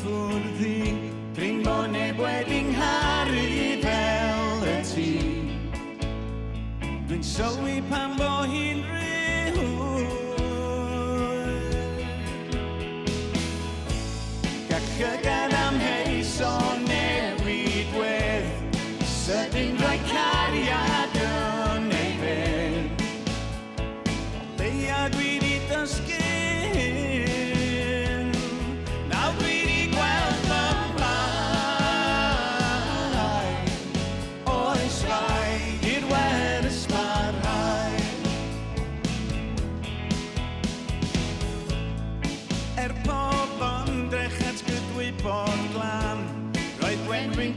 ffwrdd i, Prin bo neb wedi'n ngharu fel y ti. Dwi'n sylwi pan bo hi'n Gall llygad amheus o newid wedd, sydyn rhoi cariad yn ei bedd. Leia dwi di dysgu, nawr dwi di gweld fy mai. Oes rhaid i'r wer ysbarhau. Pob ymdrech at gydwybod glan, roedd Gwenwyn